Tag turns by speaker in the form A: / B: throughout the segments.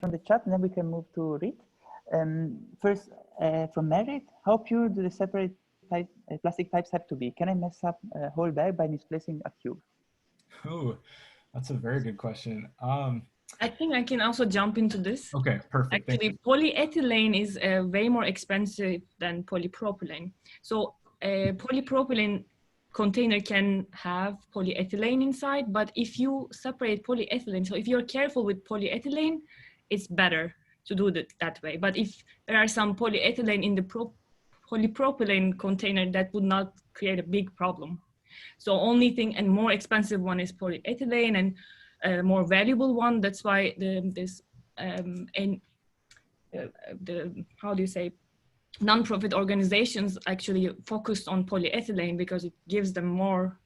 A: from the chat, and then we can move to Riet. First, from Merit, how pure do the separate plastic types have to be? Can I mess up a whole bag by misplacing a cube?
B: Oh, that's a very good question.
C: I think I can also jump into this.
B: Okay, perfect.
C: Actually, polyethylene is way more expensive than polypropylene. So a polypropylene container can have polyethylene inside, but if you separate polyethylene, so if you're careful with polyethylene, it's better to do that way. But if there are some polyethylene in the polypropylene container, that would not create a big problem. So only thing and more expensive one is polyethylene, and a more valuable one. That's why how do you say, non-profit organizations actually focused on polyethylene because it gives them more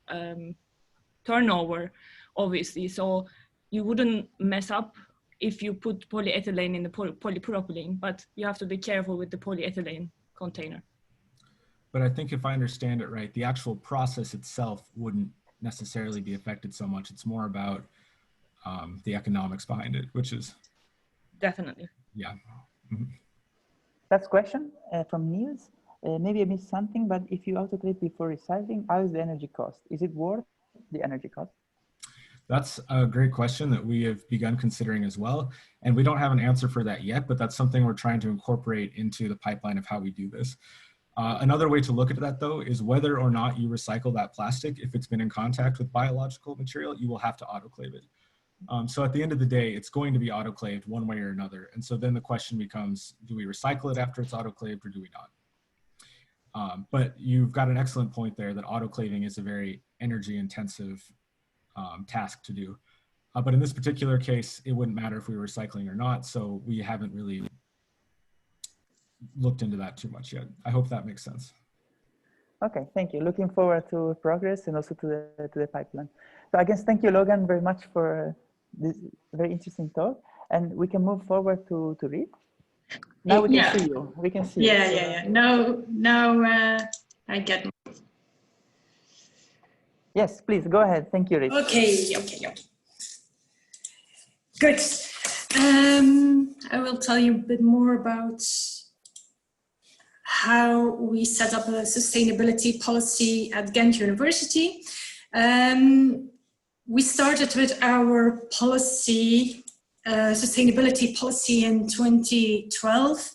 C: turnover, obviously. So you wouldn't mess up if you put polyethylene in the polypropylene, but you have to be careful with the polyethylene container.
B: But I think if I understand it right, the actual process itself wouldn't necessarily be affected so much. It's more about the economics behind it, which is
C: definitely,
B: yeah. Mm-hmm.
A: Last question from Niels. Maybe I missed something, but if you autoclave before recycling, how is the energy cost? Is it worth the energy cost?
B: That's a great question that we have begun considering as well. And we don't have an answer for that yet, but that's something we're trying to incorporate into the pipeline of how we do this. Another way to look at that, though, is whether or not you recycle that plastic. If it's been in contact with biological material, you will have to autoclave it. So at the end of the day, it's going to be autoclaved one way or another. And so then the question becomes, do we recycle it after it's autoclaved or do we not? But you've got an excellent point there that autoclaving is a very energy intensive task to do. But in this particular case, it wouldn't matter if we were recycling or not. So we haven't really looked into that too much yet. I hope that makes sense.
A: Okay, thank you. Looking forward to progress and also to the pipeline. So I guess thank you, Logan, very much for this very interesting talk. And we can move forward to Riet. Now we can see you. We can see you.
D: Yeah. Now I get.
A: Yes, please go ahead. Thank you, Riet.
D: Okay. Good. I will tell you a bit more about how we set up a sustainability policy at Ghent University. We started with our policy, sustainability policy in 2012.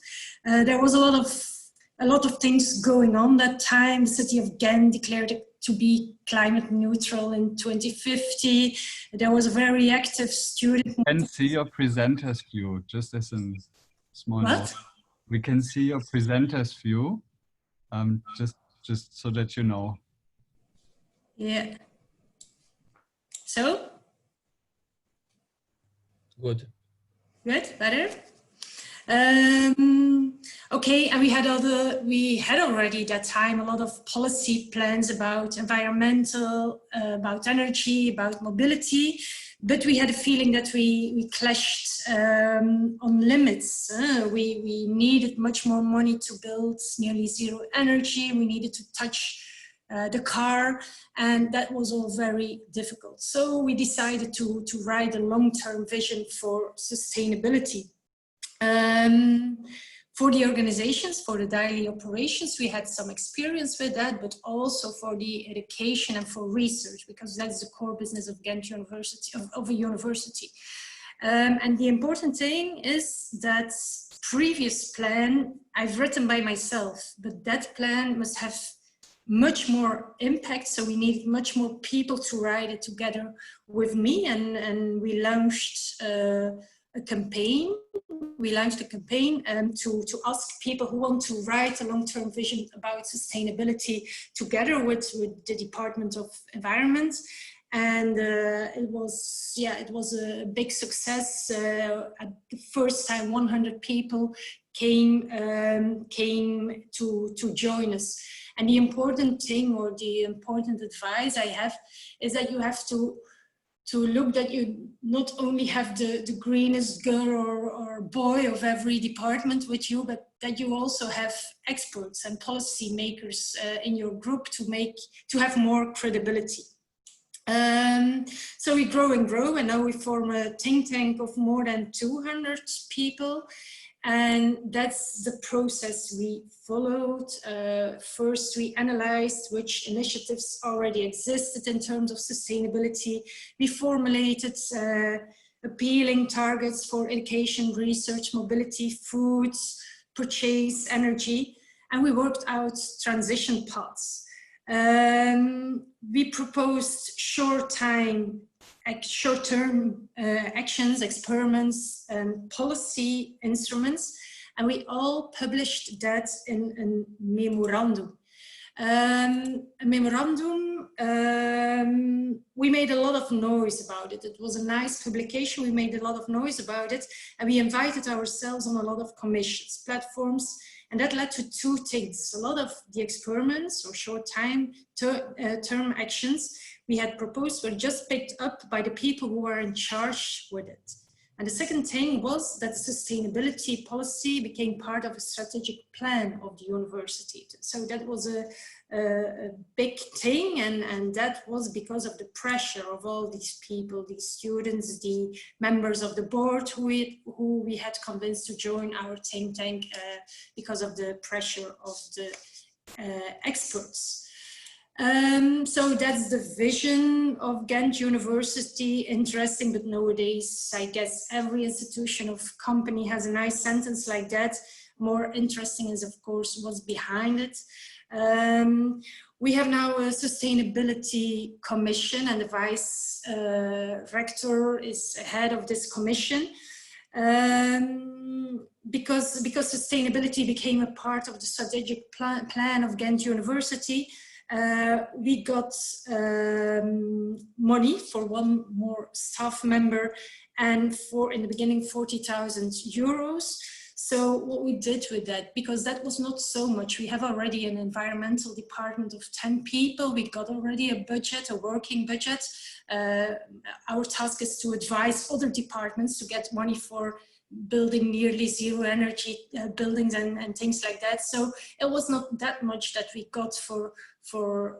D: There was a lot of things going on that time. The city of Ghent declared it to be climate neutral in 2050. There was a very active student.
E: We can see your presenter's view, just as a small note. We can see your presenter's view, just so that you know.
D: Yeah. So?
F: Good.
D: Good, better? Okay, and we had already that time a lot of policy plans about environmental, about energy, about mobility, but we had a feeling that we clashed on limits. We needed much more money to build nearly zero energy. We needed to touch the car, and that was all very difficult. So we decided to write a long-term vision for sustainability. For the organizations, for the daily operations, we had some experience with that, but also for the education and for research, because that's the core business of Ghent University, of a university. And the important thing is that previous plan I've written by myself, but that plan must have much more impact, so we needed much more people to write it together with me, and we launched a campaign. We launched a campaign to ask people who want to write a long-term vision about sustainability together with the Department of Environment. And it was a big success. At the first time, 100 people came to join us. And the important thing, or the important advice I have, is that you have to look that you not only have the greenest girl or boy of every department with you, but that you also have experts and policy makers in your group to have more credibility. So we grow and grow, and now we form a think tank of more than 200 people. And that's the process we followed. First, we analyzed which initiatives already existed in terms of sustainability. We formulated appealing targets for education, research, mobility, foods, purchase, energy, and we worked out transition paths. We proposed short-term actions, experiments, and policy instruments, and we all published that in a memorandum. We made a lot of noise about it. It was a nice publication. We made a lot of noise about it, and we invited ourselves on a lot of commissions, platforms, and that led to two things. A lot of the experiments or short-term term actions we had proposed were just picked up by the people who were in charge with it. And the second thing was that sustainability policy became part of a strategic plan of the university. So that was a big thing, and that was because of the pressure of all these people, these students, the members of the board who we had convinced to join our think tank because of the pressure of the experts. So that's the vision of Ghent University. Interesting, but nowadays I guess every institution of company has a nice sentence like that. More interesting is of course what's behind it. We have now a sustainability commission, and the vice rector is head of this commission. Because sustainability became a part of the strategic plan of Ghent University, we got money for one more staff member, and for, in the beginning, 40,000 euros. So what we did with that, because that was not so much, we have already an environmental department of 10 people, we got already a budget, a working budget. Our task is to advise other departments to get money for building nearly zero energy buildings and things like that. So it was not that much that we got for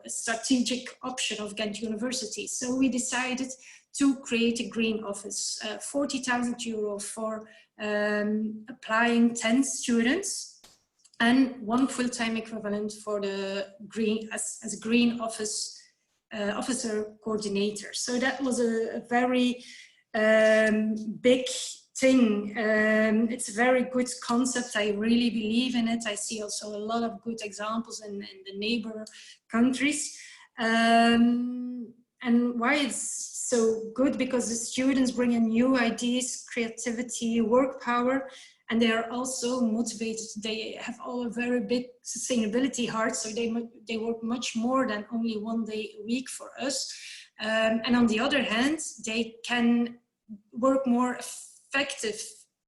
D: a strategic option of Ghent University. So we decided to create a green office, 40,000 euro for applying 10 students and one full-time equivalent for the green as a green office officer coordinator. So that was a very big thing. It's a very good concept. I really believe in it. I see also a lot of good examples in the neighbor countries. And why it's so good? Because the students bring in new ideas, creativity, work power, and they are also motivated. They have all a very big sustainability heart, so they work much more than only 1 day a week for us. And on the other hand, they can work more effective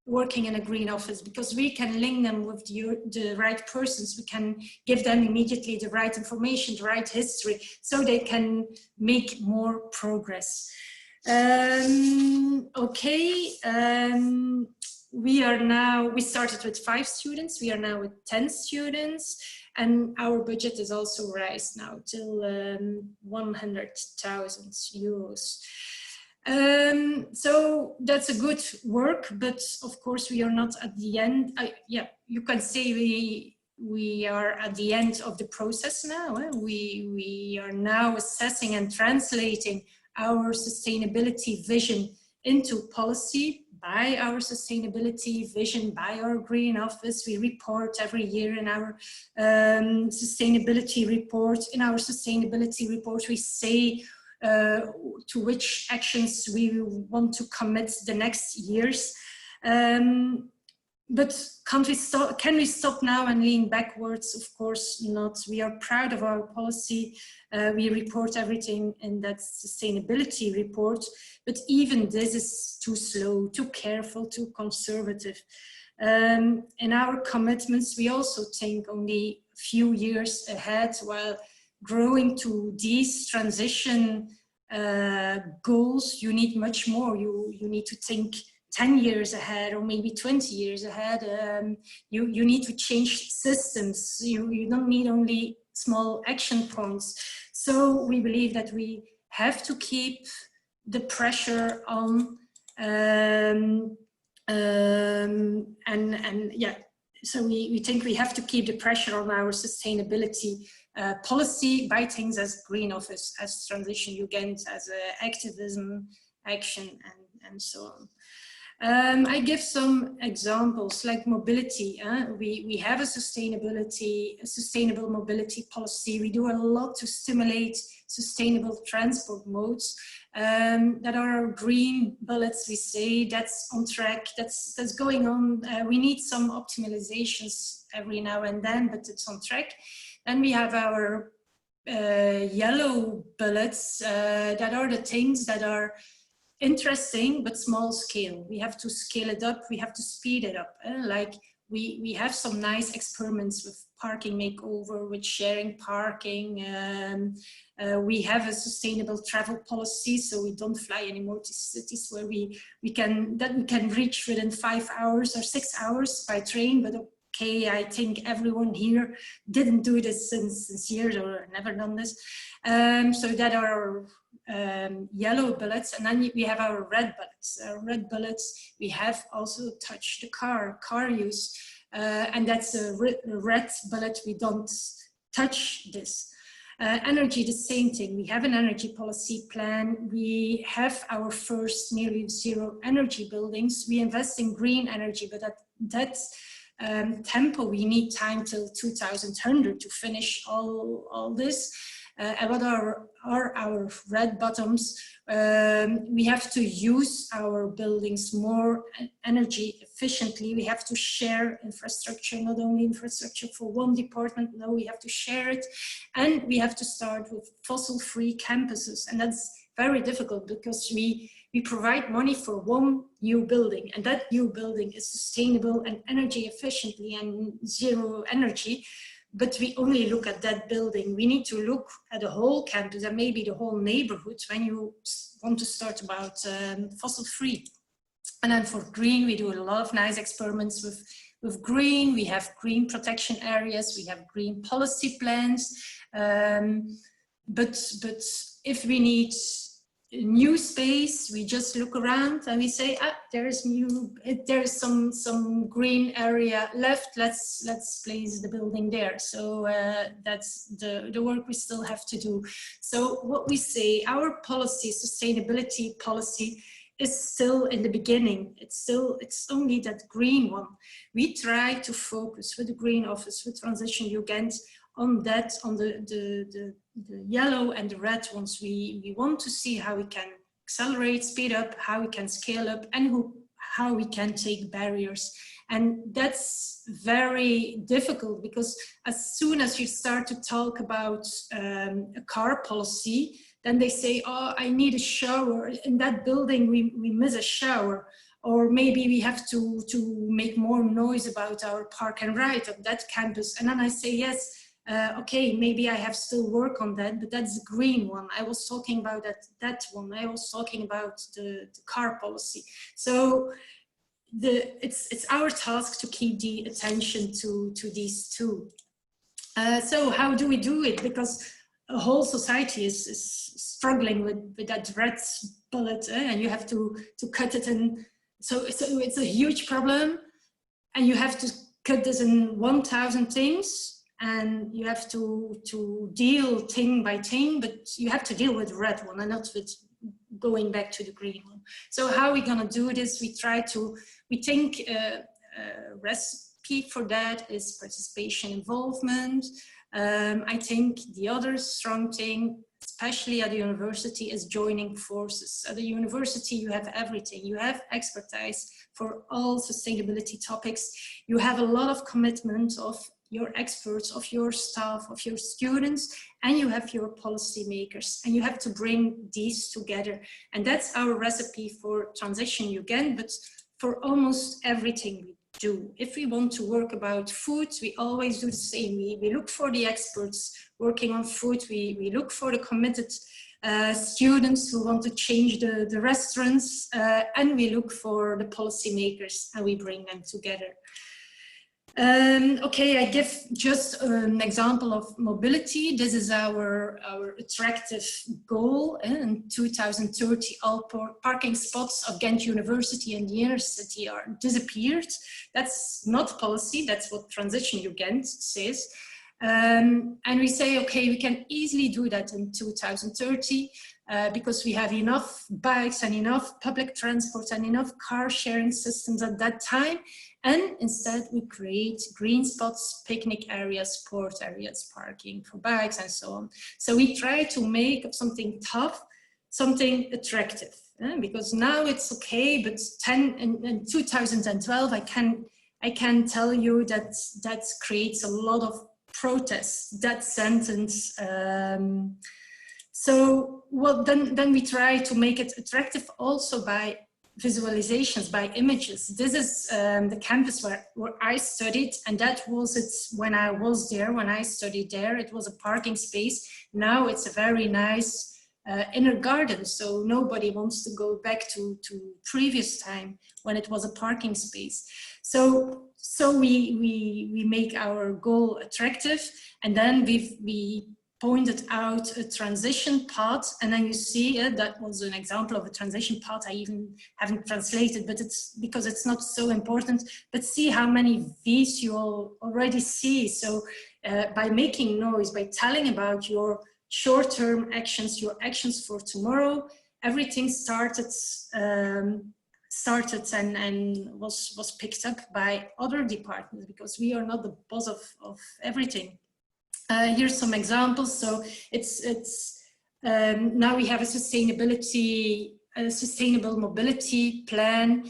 D: working in a green office, because we can link them with the right persons. We can give them immediately the right information, the right history, so they can make more progress. We started with 5 students, we are now with 10 students, and our budget is also raised now till 100,000 euros. So that's a good work, but of course we are not at the end. You can say we are at the end of the process now. We are now assessing and translating our sustainability vision into policy. By our sustainability vision, by our green office, we report every year in our sustainability report. In our sustainability report, we say to which actions we want to commit the next years. But can we stop now and lean backwards? Of course not. We are proud of our policy. We report everything in that sustainability report, but even this is too slow, too careful, too conservative. In our commitments, we also think only a few years ahead, while growing to these transition goals, you need much more. You need to think 10 years ahead, or maybe 20 years ahead. You need to change systems. You don't need only small action points. So we believe that we have to keep the pressure on, and yeah, so we think we have to keep the pressure on our sustainability policy by things as Green Office, as Transition Ghent, as activism, action, and so on. I give some examples like mobility. We have a sustainable mobility policy. We do a lot to stimulate sustainable transport modes that are green bullets. We say that's on track, that's going on. We need some optimizations every now and then, but it's on track. Then we have our yellow bullets that are the things that are interesting but small scale. We have to scale it up, we have to speed it up. Like we have some nice experiments with parking makeover, with sharing parking. We have a sustainable travel policy, so we don't fly anymore to cities where we can reach within 5 hours or 6 hours by train. But okay, I think everyone here didn't do this since years or never done this. So that are yellow bullets, and then we have our red bullets. Red bullets, we have also touched the car use, and that's a red bullet. We don't touch this. Energy, the same thing. We have an energy policy plan. We have our first nearly zero energy buildings. We invest in green energy, but at that tempo, we need time till 2100 to finish all this. And what are our red bottoms? We have to use our buildings more energy efficiently. We have to share infrastructure, not only infrastructure for one department. No, we have to share it. And we have to start with fossil-free campuses. And that's very difficult because we provide money for one new building, and that new building is sustainable and energy efficiently and zero energy. But we only look at that building. We need to look at the whole campus and maybe the whole neighborhood when you want to start about fossil free. And then for green, we do a lot of nice experiments with green. We have green protection areas. We have green policy plans. But if we need new space, we just look around and we say, there's some green area left, let's place the building there. So that's the work we still have to do. So what we say, our policy, sustainability policy, is still in the beginning. It's only that green one. We try to focus with the Green Office, with Transition Ghent, on that, on the yellow and the red ones. We want to see how we can accelerate, speed up, how we can scale up, and how we can take barriers. And that's very difficult because as soon as you start to talk about a car policy, then they say, oh, I need a shower. In that building, we miss a shower. Or maybe we have to make more noise about our park and ride of that campus. And then I say, yes, okay, maybe I have still work on that, but that's the green one. I was talking about that one. I was talking about the car policy. So it's our task to keep the attention to these two. So how do we do it? Because a whole society is struggling with that red bullet, and you have to cut it in. So it's a huge problem, and you have to cut this in 1,000 things. And you have to deal thing by thing, but you have to deal with the red one and not with going back to the green one. So how are we gonna do this? We think a recipe for that is participation, involvement. I think the other strong thing, especially at the university, is joining forces. At the university, you have everything. You have expertise for all sustainability topics. You have a lot of commitment of your experts, of your staff, of your students, and you have your policymakers, and you have to bring these together. And that's our recipe for Transition Ghent, but for almost everything we do. If we want to work about food, we always do the same. We look for the experts working on food. We look for the committed students who want to change the restaurants, and we look for the policymakers, and we bring them together. Okay, I give just an example of mobility. This is our attractive goal. In 2030, all parking spots of Ghent University and the inner city are disappeared. That's not policy, that's what Transition Ghent says. And we say, okay, we can easily do that in 2030 because we have enough bikes and enough public transport and enough car sharing systems at that time. And instead we create green spots, picnic areas, sport areas, parking for bikes and so on. So we try to make something tough, something attractive, because now it's okay, but in 2012, I can tell you that that creates a lot of protests, that sentence. So well, then we try to make it attractive also by visualizations, by images. This is the campus where I studied, and that was it when I was there, when I studied there. It was a parking space. Now it's a very nice inner garden, so nobody wants to go back to previous time when it was a parking space. So we make our goal attractive, and then we pointed out a transition path, and then you see that was an example of a transition path. I even haven't translated, but it's because it's not so important. But see how many V's you already see. So by making noise, by telling about your short-term actions, your actions for tomorrow, everything started and was picked up by other departments, because we are not the boss of everything. Here's some examples. So it's now we have a sustainable mobility plan.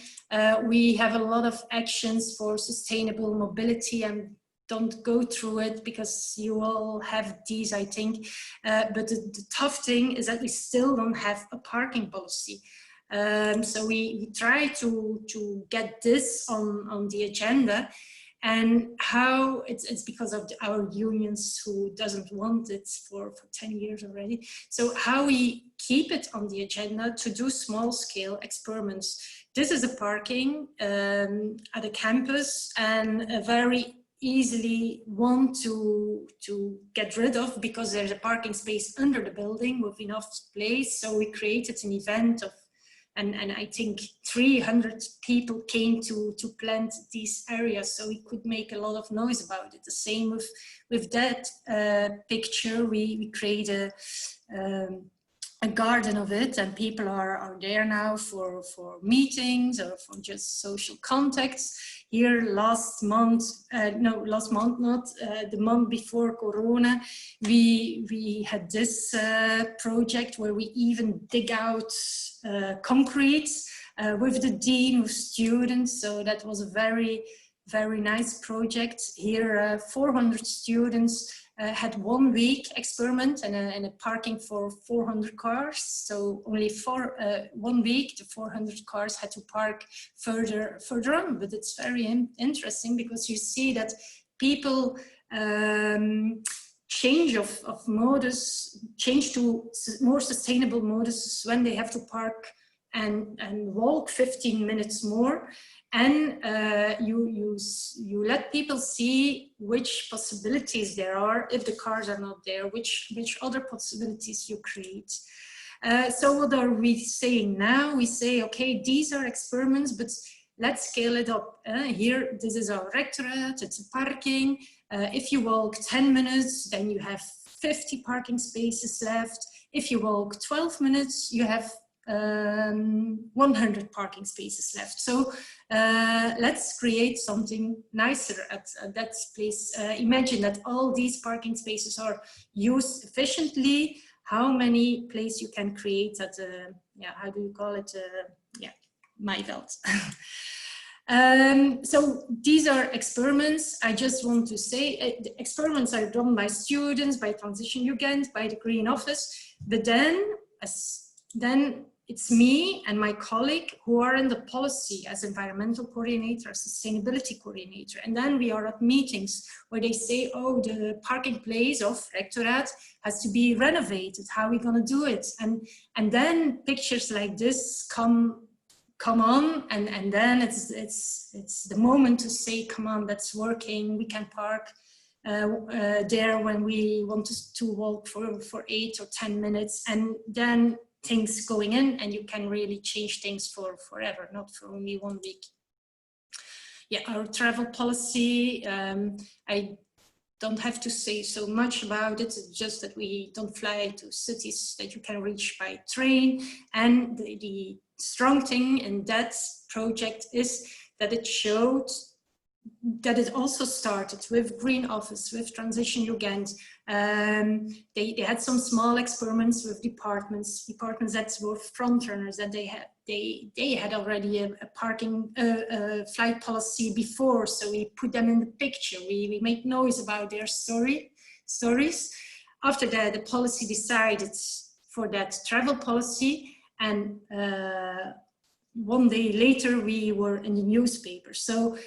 D: We have a lot of actions for sustainable mobility, and don't go through it because you all have these, I think. But the tough thing is that we still don't have a parking policy. So we try to get this on the agenda. And how it's because of our unions who doesn't want it for 10 years already. So how we keep it on the agenda to do small scale experiments. This is a parking at a campus, and a very easily one to get rid of, because there's a parking space under the building with enough place. So we created an event of, and I think 300 people came to plant these areas, so we could make a lot of noise about it. The same with that picture. We create a garden of it, and people are there now for meetings or for just social contacts. Here the month before Corona, we had this project where we even dig out concrete with the dean, with students. So that was a very, very nice project. Here 400 students had 1 week experiment and a parking for 400 cars. So only for 1 week, the 400 cars had to park further on. But it's very interesting, because you see that people change of modus, change to more sustainable modus when they have to park and walk 15 minutes more. And you let people see which possibilities there are if the cars are not there, which other possibilities you create. So what are we saying now? We say, okay, these are experiments, but let's scale it up. Here, this is our rectorate, it's a parking. If you walk 10 minutes, then you have 50 parking spaces left. If you walk 12 minutes, you have 100 parking spaces left. So let's create something nicer at that place. Imagine that all these parking spaces are used efficiently. How many places you can create at how do you call it? Maiveld. So these are experiments. I just want to say the experiments are done by students, by Transition Ghent, by the Green Office, but then it's me and my colleague who are in the policy as environmental coordinator, sustainability coordinator. And then we are at meetings where they say, oh, the parking place of Rectoraat has to be renovated. How are we going to do it? And then pictures like this come come on, and then it's the moment to say, come on, that's working. We can park there when we want to walk for 8 or 10 minutes, and then things going in, and you can really change things for forever, not for only 1 week. Yeah, our travel policy, I don't have to say so much about it. It's just that we don't fly to cities that you can reach by train. And the strong thing in that project is that it showed that it also started with Green Office, with Transition Ghent. They had some small experiments with departments that were front runners, and they had already a parking flight policy before, so we put them in the picture. We made noise about their stories. After that, the policy decided for that travel policy, and 1 day later we were in the newspaper. So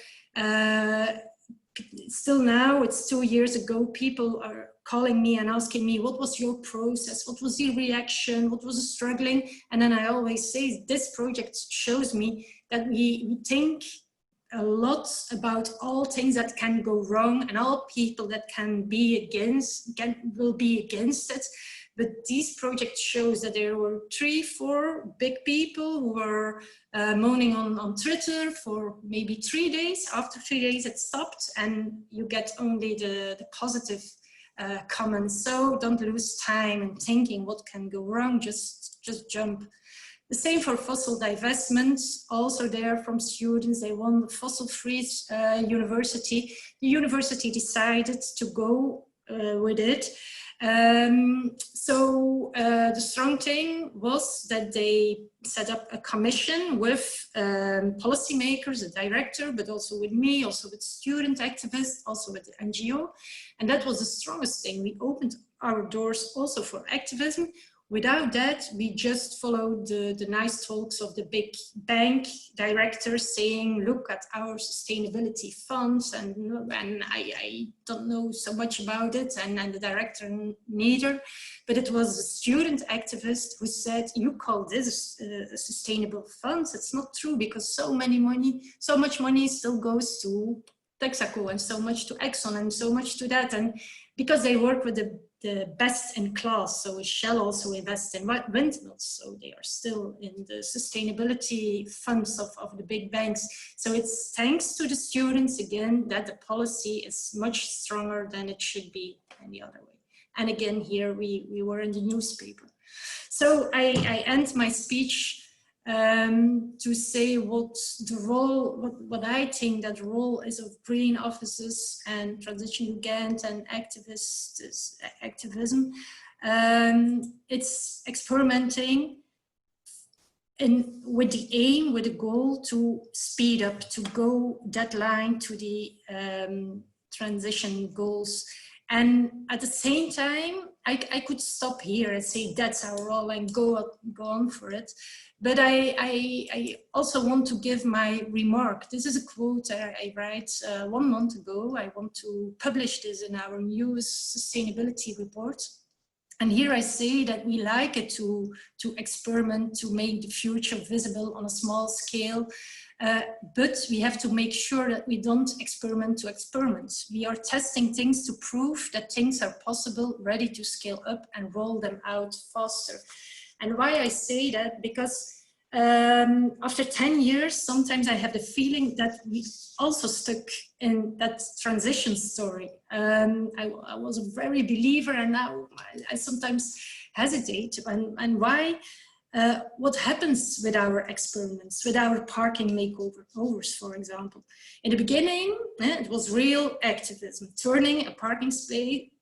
D: still now, it's 2 years ago, people are calling me and asking me, what was your process? What was your reaction? What was the struggling? And then I always say, this project shows me that we think a lot about all things that can go wrong and all people that will be against it. But this project shows that there were 3-4 big people who were moaning on Twitter for maybe 3 days. After 3 days, it stopped, and you get only the positive comments. So don't lose time in thinking what can go wrong. Just jump. The same for fossil divestment. Also there from students, they won the fossil-free university. The university decided to go with it. So the strong thing was that they set up a commission with policymakers, a director, but also with me, also with student activists, also with the NGO. And that was the strongest thing. We opened our doors also for activism. Without that, we just followed the nice talks of the big bank directors saying, look at our sustainability funds, and I don't know so much about it, and the director neither, but it was a student activist who said, you call this a sustainable funds? It's not true, because so much money still goes to Texaco, and so much to Exxon, and so much to that, and because they work with the best in class, so Shell also invests in windmills, so they are still in the sustainability funds of the big banks. So it's thanks to the students again that the policy is much stronger than it should be any other way. And again, here we were in the newspaper. So I end my speech to say what the role, what I think that role is of green offices and Transition Ghent and activism. It's experimenting with the aim, with the goal to speed up, to go deadline to the transition goals. And at the same time, I could stop here and say that's our role and go on for it. But I also want to give my remark. This is a quote I write 1 month ago. I want to publish this in our new sustainability report. And here I say that we like it to experiment, to make the future visible on a small scale. But we have to make sure that we don't experiment to experiment. We are testing things to prove that things are possible, ready to scale up and roll them out faster. And why I say that, because after 10 years, sometimes I have the feeling that we also stuck in that transition story. I was a very believer, and now I sometimes hesitate. And why? What happens with our experiments, with our parking makeovers, for example? In the beginning, it was real activism, turning a parking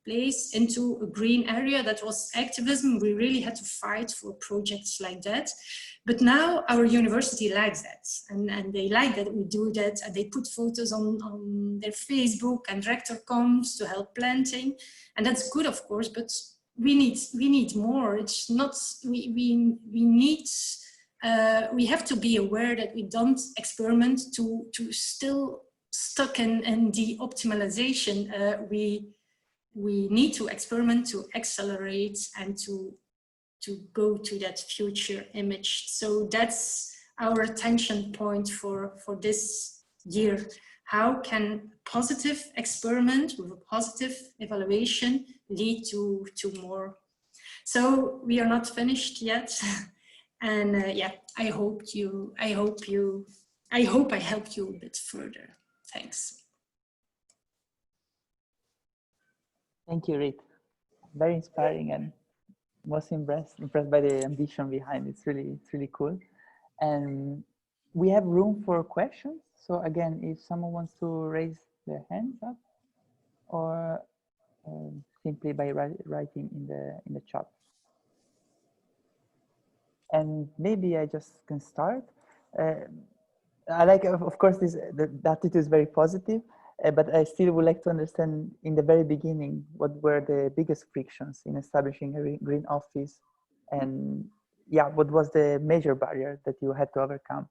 D: place into a green area. That was activism. We really had to fight for projects like that. But now our university likes that, and they like that we do that, and they put photos on their Facebook, and rector comes to help planting, and that's good, of course, but we need more. It's not, we have to be aware that we don't experiment to still stuck in the optimization. We need to experiment to accelerate and to go to that future image. So that's our attention point for this year. How can positive experiment with a positive evaluation lead to more? So we are not finished yet. And yeah, I hope I helped you a bit further. Thanks.
A: Thank you, Riet. Very inspiring, and was impressed by the ambition behind it. It's really cool. And we have room for questions. So again, if someone wants to raise their hands up, or simply by writing in the chat. And maybe I just can start. I like, of course, the attitude is very positive, but I still would like to understand in the very beginning, what were the biggest frictions in establishing a green office, and yeah, what was the major barrier that you had to overcome?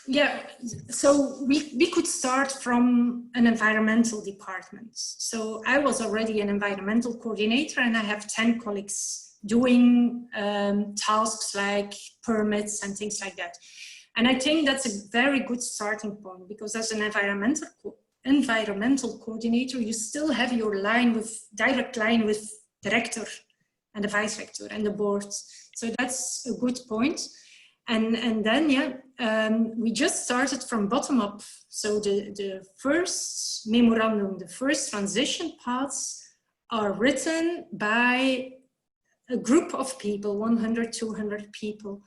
D: Yeah, so we could start from an environmental department. So I was already an environmental coordinator, and I have 10 colleagues doing tasks like permits and things like that. And I think that's a very good starting point, because as an environmental coordinator, you still have your direct line with the rector and the vice rector and the board. So that's a good point. And then, yeah, we just started from bottom up. So the first memorandum, the first transition paths are written by a group of people, 100, 200 people.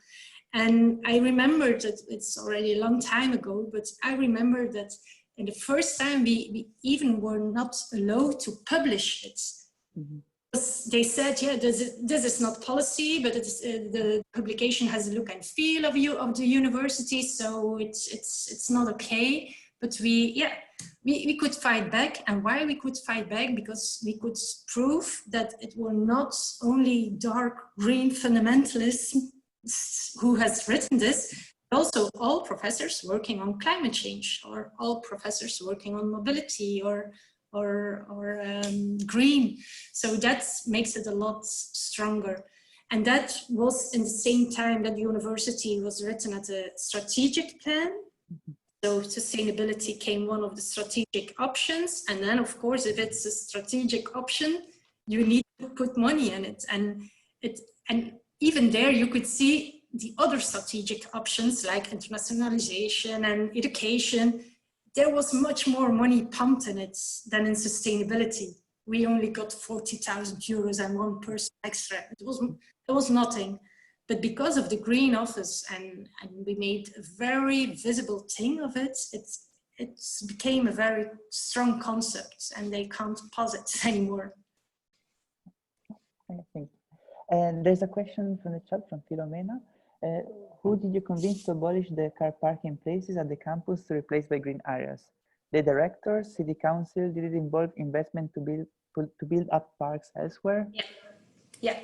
D: And I remember that it's already a long time ago, but I remember that in the first time we even were not allowed to publish it. Mm-hmm. They said, yeah, this is not policy, but it's, the publication has a look and feel of the university, so it's not okay. But we could fight back. And why we could fight back? Because we could prove that it were not only dark green fundamentalists who has written this, but also all professors working on climate change, or all professors working on mobility, or green. So that makes it a lot stronger. And that was in the same time that the university was written at a strategic plan. So sustainability came one of the strategic options. And then, of course, if it's a strategic option, you need to put money in it. And even there, you could see the other strategic options like internationalization and education. There was much more money pumped in it than in sustainability. We only got 40,000 euros and one person extra. It was nothing. But because of the Green Office, and we made a very visible thing of it, it became a very strong concept, and they can't pause it anymore.
A: I think. And there's a question from the chat from Filomena. Who did you convince to abolish the car parking places at the campus to replace by green areas? The directors, city council? Did it involve investment to build up parks elsewhere?
D: Yeah.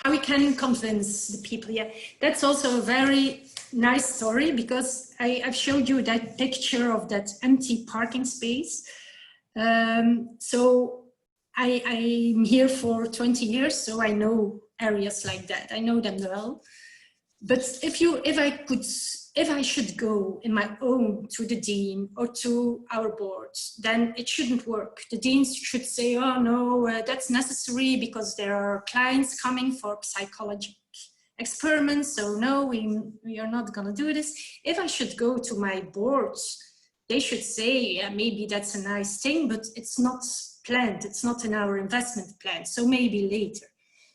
D: How we can convince the people? Yeah, that's also a very nice story, because I've showed you that picture of that empty parking space. So I'm here for 20 years, so I know areas like that. I know them well. But if I should go in my own to the dean or to our board, then it shouldn't work. The deans should say, oh no, that's necessary because there are clients coming for psychological experiments. So no, we are not gonna do this. If I should go to my boards, they should say, yeah, maybe that's a nice thing, but it's not planned. It's not in our investment plan. So maybe later.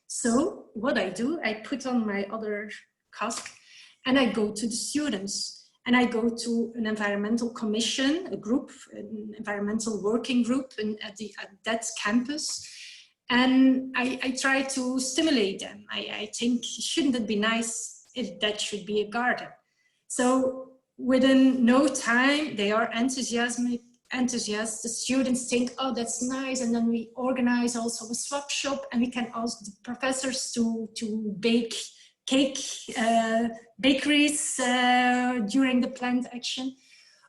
D: So what I do, I put on my other casque, and I go to the students, and I go to an environmental commission, a group, an environmental working group at that campus. And I try to stimulate them. I think, shouldn't it be nice if that should be a garden? So within no time, they are enthusiastic. The students think, oh, that's nice. And then we organize also a swap shop, and we can ask the professors to bake cake bakeries during the planned action.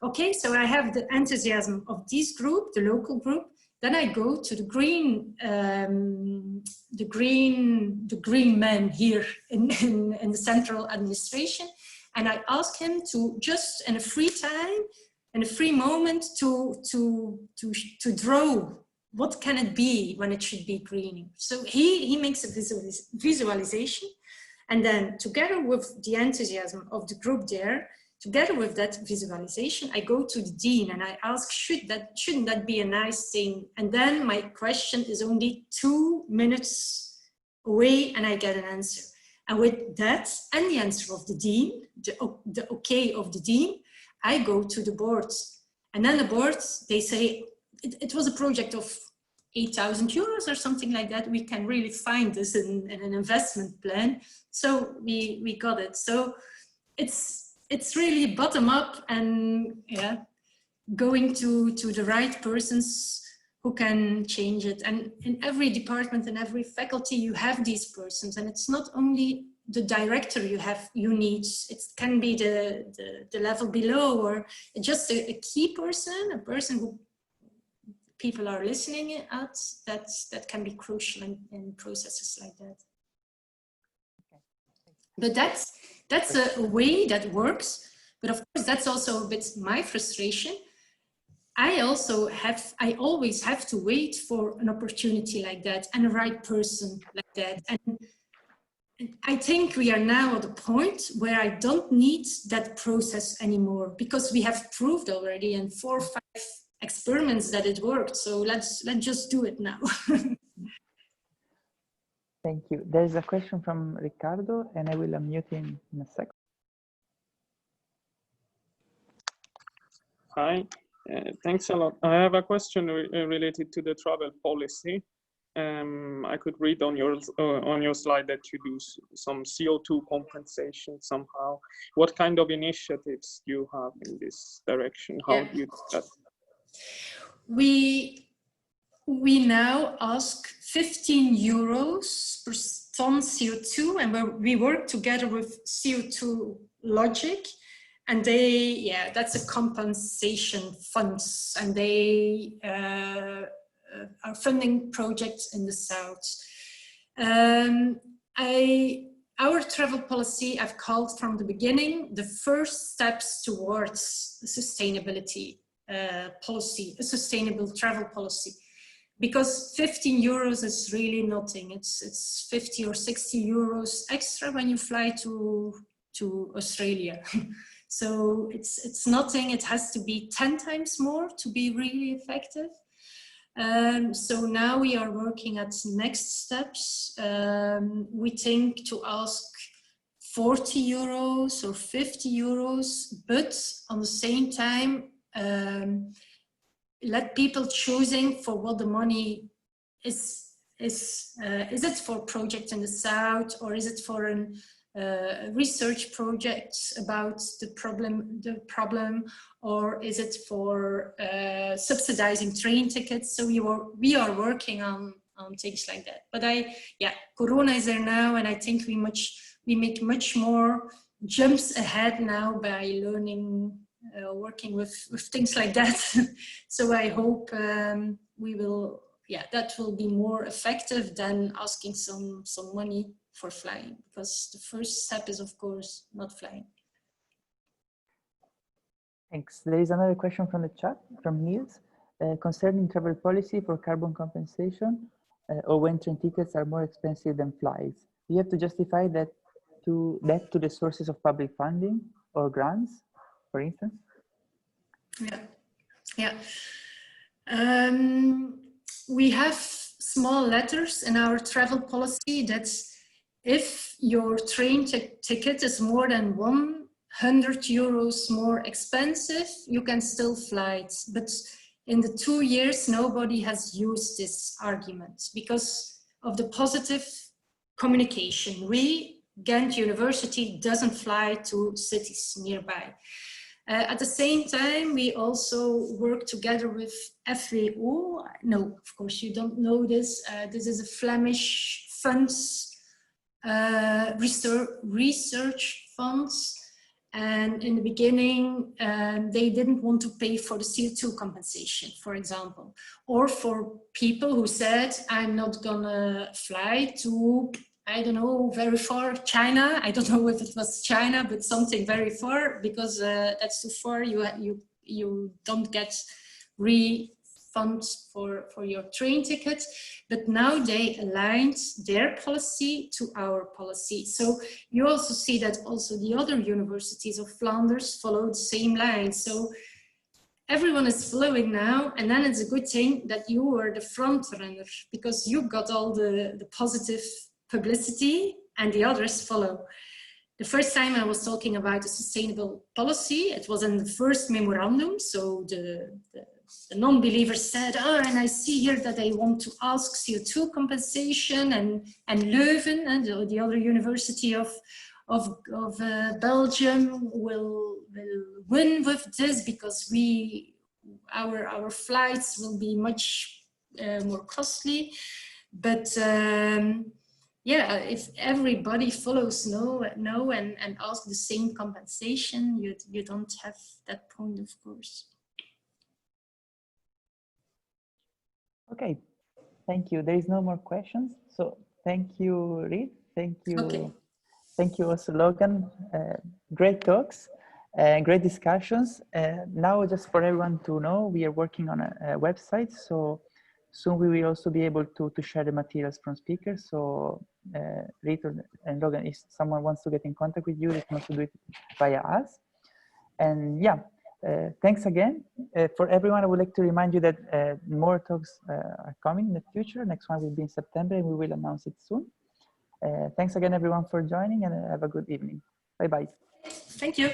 D: Okay, so I have the enthusiasm of this group, the local group, Then I go to the green man here in the central administration, and I ask him to just in a free time, in a free moment, to draw what can it be when it should be greening. So he makes a visualization, and then together with the enthusiasm of the group there, together with that visualization, I go to the dean and I ask, shouldn't that be a nice thing? And then my question is only 2 minutes away and I get an answer. And with that and the answer of the dean, the okay of the dean, I go to the board. And then the board, they say, it was a project of 8,000 euros or something like that. We can really find this in an investment plan. So we got it. So it's really bottom up and yeah, going to the right persons who can change it. And in every department and every faculty, you have these persons, and it's not only the director you need, it can be the level below, or just a key person, a person who people are listening at, that can be crucial in processes like that. But that's a way that works. But of course, that's also a bit my frustration. I always have to wait for an opportunity like that and a right person like that. And I think we are now at a point where I don't need that process anymore, because we have proved already in 4 or 5 experiments that it worked. So let's just do it now.
A: Thank you. There's a question from Ricardo, and I will unmute him in a second.
F: Hi, thanks a lot. I have a question related to the travel policy. I could read on your slide that you do some CO2 compensation somehow. What kind of initiatives do you have in this direction? How do you do that?
D: We now ask 15 euros per ton CO2, and we work together with CO2 Logic, and that's a compensation funds, and they are funding projects in the south. Our travel policy, I've called from the beginning, the first steps towards sustainability policy, a sustainable travel policy. Because 15 euros is really nothing. It's 50 or 60 euros extra when you fly to Australia. So it's nothing. It has to be 10 times more to be really effective. So now we are working at next steps. We think to ask 40 euros or 50 euros, but on the same time, let people choosing for what the money is. Is it for projects in the south, or is it for a research project about the problem, or is it for subsidizing train tickets? So we are working on things like that. But Corona is there now, and I think we make much more jumps ahead now by learning. Working with things like that. So I hope we will, that will be more effective than asking some money for flying, because the first step is, of course, not flying.
A: Thanks. There is another question from the chat from Niels concerning travel policy for carbon compensation, or when train tickets are more expensive than flights. You have to justify that to the sources of public funding or grants, for instance?
D: We have small letters in our travel policy that if your train ticket is more than 100 euros more expensive, you can still fly it. But in the 2 years, nobody has used this argument because of the positive communication. Ghent University doesn't fly to cities nearby. At the same time, we also work together with FWO. No, of course, you don't know this. This is a Flemish funds, research funds. And in the beginning, they didn't want to pay for the CO2 compensation, for example, or for people who said, I'm not gonna fly to, I don't know, very far, China. I don't know if it was China, but something very far, because that's too far. You don't get refunds for your train ticket. But now they aligned their policy to our policy. So you also see that also the other universities of Flanders follow the same line. So everyone is following now, and then it's a good thing that you were the front runner, because you got all the positive publicity and the others follow. The first time I was talking about a sustainable policy, it was in the first memorandum. So the non-believers said, oh, and I see here that they want to ask CO2 compensation, and Leuven, and the other university of Belgium will win with this, because our flights will be much more costly. But yeah, if everybody follows no and asks the same compensation, you don't have that point, of course.
A: Okay, thank you. There is no more questions. So thank you, Riet. Thank you.
D: Okay.
A: Thank you also, Logan. Great talks, great discussions. Now, just for everyone to know, we are working on a website. So soon we will also be able to share the materials from speakers. So Riet and Logan, if someone wants to get in contact with you, they can also do it via us. And yeah. Thanks again. For everyone, I would like to remind you that more talks are coming in the future. Next one will be in September, and we will announce it soon. Thanks again, everyone, for joining, and have a good evening. Bye-bye.
D: Thank you.